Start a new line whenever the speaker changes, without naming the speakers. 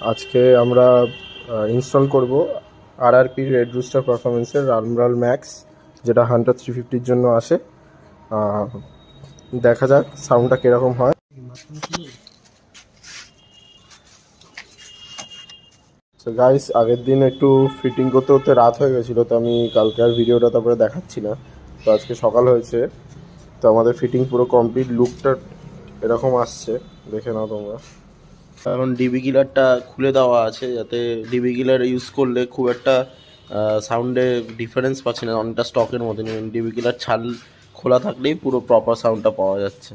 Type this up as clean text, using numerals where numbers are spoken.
আজকে আমরা ইনস্টল করব আরআরপি রেড রুস্টার পারফরমেন্সের রামরাল ম্যাক্স, যেটা হান্টার 350-র জন্য আসে। দেখা যাক সাউন্ডটা কীরকম হয়। তো গাইস, আগের দিন একটু ফিটিং করতে করতে রাত হয়ে গেছিলো, তো আমি কালকে আর ভিডিওটা তারপরে দেখাচ্ছি না। তো আজকে সকাল হয়েছে, তো আমাদের ফিটিং পুরো কমপ্লিট। লুকটা এরকম আসছে, দেখে নাও তোমরা।
এখন ডিবি কিলারটা খুলে দেওয়া আছে, যাতে ডিবি কিলার ইউজ করলে খুব একটা সাউন্ডে ডিফারেন্স পাচ্ছি না, অনেকটা স্টকের মতন। ডিবি কিলার ছাল খোলা থাকলেই পুরো প্রপার সাউন্ডটা পাওয়া যাচ্ছে।